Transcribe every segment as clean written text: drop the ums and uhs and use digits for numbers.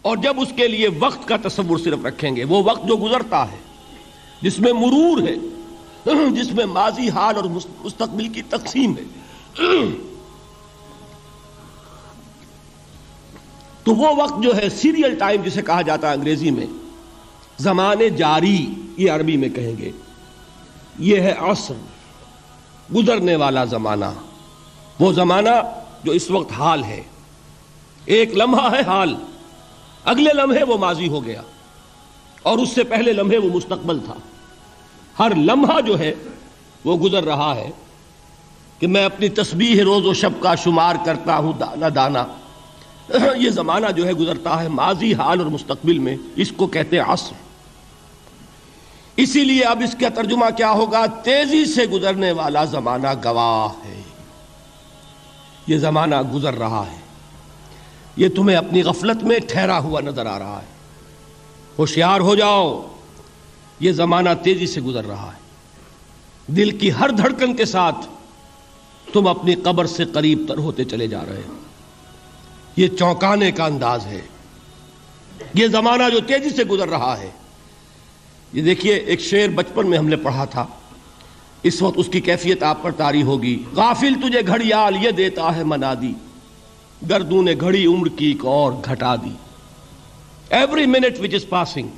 اور جب اس کے لیے وقت کا تصور صرف رکھیں گے، وہ وقت جو گزرتا ہے، جس میں مرور ہے، جس میں ماضی، حال اور مستقبل کی تقسیم ہے، تو وہ وقت جو ہے سیریل ٹائم جسے کہا جاتا ہے انگریزی میں، زمانے جاری یہ عربی میں کہیں گے، یہ ہے عصر، گزرنے والا زمانہ، وہ زمانہ جو اس وقت حال ہے۔ ایک لمحہ ہے حال، اگلے لمحے وہ ماضی ہو گیا، اور اس سے پہلے لمحے وہ مستقبل تھا۔ ہر لمحہ جو ہے وہ گزر رہا ہے کہ میں اپنی تسبیح روز و شب کا شمار کرتا ہوں دانا دانا۔ یہ زمانہ جو ہے گزرتا ہے ماضی، حال اور مستقبل میں، اس کو کہتے ہیں عصر۔ اسی لیے اب اس کا ترجمہ کیا ہوگا؟ تیزی سے گزرنے والا زمانہ گواہ ہے۔ یہ زمانہ گزر رہا ہے، یہ تمہیں اپنی غفلت میں ٹھہرا ہوا نظر آ رہا ہے۔ ہوشیار ہو جاؤ، یہ زمانہ تیزی سے گزر رہا ہے۔ دل کی ہر دھڑکن کے ساتھ تم اپنی قبر سے قریب تر ہوتے چلے جا رہے ہو۔ یہ چونکانے کا انداز ہے، یہ زمانہ جو تیزی سے گزر رہا ہے۔ یہ دیکھیے، ایک شعر بچپن میں ہم نے پڑھا تھا، اس وقت اس کی کیفیت آپ پر طاری ہوگی۔ غافل تجھے گھڑیال یہ دیتا ہے منادی، گردوں نے گھڑی عمر کی ایک اور گھٹا دی۔ Every minute which is passing,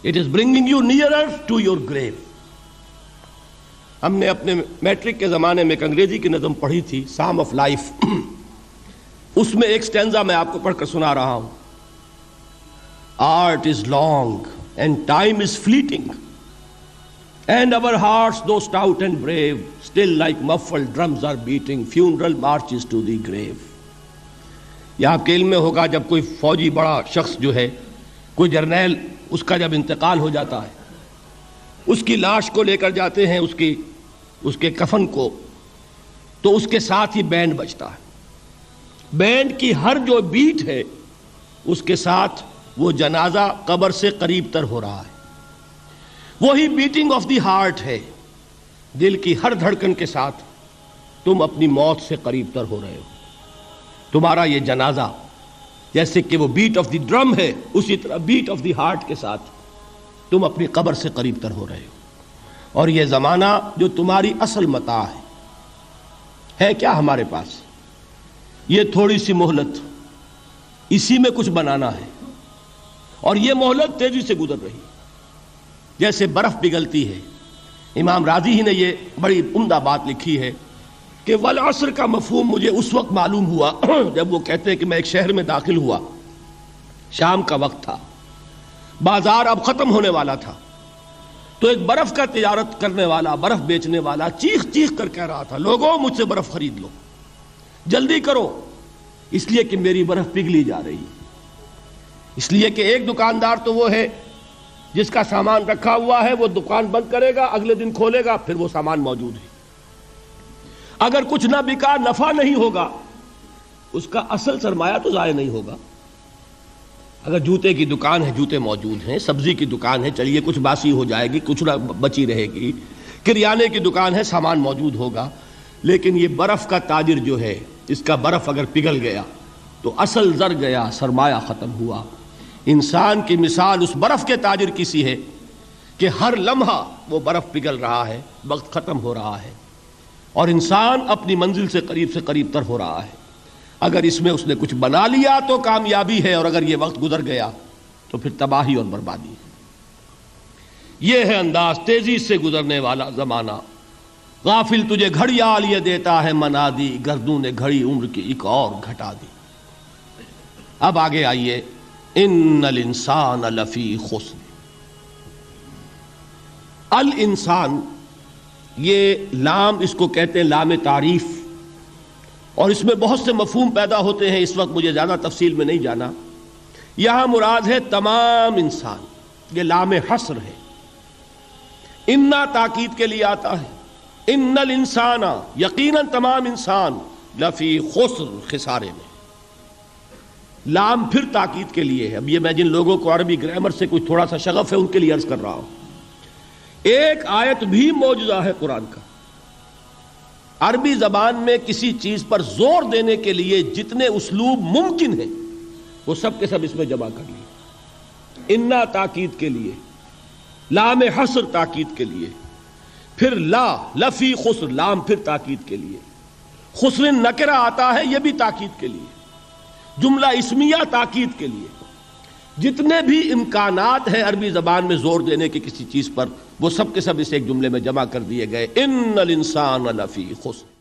it is bringing you nearer to your grave۔ ہم نے اپنے میٹرک کے زمانے میں ایک انگریزی کی نظم پڑھی تھی، سام آف لائف۔ اس میں ایک سٹینزا میں آپ کو پڑھ کر سنا رہا ہوں۔ Art is long and time is fleeting, and our hearts though stout and brave, still like muffled drums are beating funeral marches to the grave۔ یہ آپ کے علم میں ہوگا، جب کوئی فوجی بڑا شخص جو ہے، کوئی جرنیل، اس کا جب انتقال ہو جاتا ہے، اس کی لاش کو لے کر جاتے ہیں اس کے کفن کو، تو اس کے ساتھ ہی بینڈ بجتا ہے۔ بینڈ کی ہر جو بیٹ ہے، اس کے ساتھ وہ جنازہ قبر سے قریب تر ہو رہا ہے۔ وہی بیٹنگ آف دی ہارٹ ہے، دل کی ہر دھڑکن کے ساتھ تم اپنی موت سے قریب تر ہو رہے ہو۔ تمہارا یہ جنازہ جیسے کہ وہ بیٹ آف دی ڈرم ہے، اسی طرح بیٹ آف دی ہارٹ کے ساتھ تم اپنی قبر سے قریب تر ہو رہے ہو۔ اور یہ زمانہ جو تمہاری اصل متاع ہے کیا ہمارے پاس؟ یہ تھوڑی سی مہلت، اسی میں کچھ بنانا ہے، اور یہ مہلت تیزی سے گزر رہی، جیسے برف پگھلتی ہے۔ امام راضی ہی نے یہ بڑی عمدہ بات لکھی ہے کہ والعصر کا مفہوم مجھے اس وقت معلوم ہوا جب وہ کہتے ہیں کہ میں ایک شہر میں داخل ہوا، شام کا وقت تھا، بازار اب ختم ہونے والا تھا، تو ایک برف کا تجارت کرنے والا، برف بیچنے والا چیخ چیخ کر کہہ رہا تھا، لوگوں مجھ سے برف خرید لو، جلدی کرو، اس لیے کہ میری برف پگھلی جا رہی ہے۔ اس لیے کہ ایک دکاندار تو وہ ہے جس کا سامان رکھا ہوا ہے، وہ دکان بند کرے گا، اگلے دن کھولے گا، پھر وہ سامان موجود ہے۔ اگر کچھ نہ بکا، نفع نہیں ہوگا، اس کا اصل سرمایہ تو ضائع نہیں ہوگا۔ اگر جوتے کی دکان ہے، جوتے موجود ہیں، سبزی کی دکان ہے، چلیے کچھ باسی ہو جائے گی، کچھ نہ بچی رہے گی، کریانے کی دکان ہے، سامان موجود ہوگا، لیکن یہ برف کا تاجر جو ہے، اس کا برف اگر پگھل گیا تو اصل زر گیا، سرمایہ ختم ہوا۔ انسان کی مثال اس برف کے تاجر کی سی ہے کہ ہر لمحہ وہ برف پگھل رہا ہے، وقت ختم ہو رہا ہے، اور انسان اپنی منزل سے قریب تر ہو رہا ہے۔ اگر اس میں اس نے کچھ بنا لیا تو کامیابی ہے، اور اگر یہ وقت گزر گیا تو پھر تباہی اور بربادی ہے۔ یہ ہے انداز تیزی سے گزرنے والا زمانہ۔ غافل تجھے گھڑیال یہ دیتا ہے منادی، گردوں نے گھڑی عمر کی ایک اور گھٹا دی۔ اب آگے آئیے، ان الانسان لفی خسر۔ الانسان، یہ لام اس کو کہتے ہیں لام تعریف، اور اس میں بہت سے مفہوم پیدا ہوتے ہیں، اس وقت مجھے زیادہ تفصیل میں نہیں جانا۔ یہاں مراد ہے تمام انسان، یہ لام حصر ہے۔ انا تاکید کے لیے آتا ہے، ان الانسان، یقیناً تمام انسان، لفی خسر، خسارے میں۔ لام پھر تاکید کے لیے ہے۔ اب یہ میں جن لوگوں کو عربی گرامر سے کچھ تھوڑا سا شغف ہے ان کے لیے عرض کر رہا ہوں، ایک آیت بھی معجزہ ہے قرآن کا۔ عربی زبان میں کسی چیز پر زور دینے کے لیے جتنے اسلوب ممکن ہیں وہ سب کے سب اس میں جمع کر لیے. انا تاکید کے لیے، لام حصر تاکید کے لیے، پھر لا لفی خسر، لام پھر تاکید کے لیے، خسر نکرہ آتا ہے یہ بھی تاکید کے لیے، جملہ اسمیہ تاکید کے لیے. جتنے بھی امکانات ہیں عربی زبان میں زور دینے کے کسی چیز پر، وہ سب کے سب اس ایک جملے میں جمع کر دیے گئے. ان الانسان لفی خسر.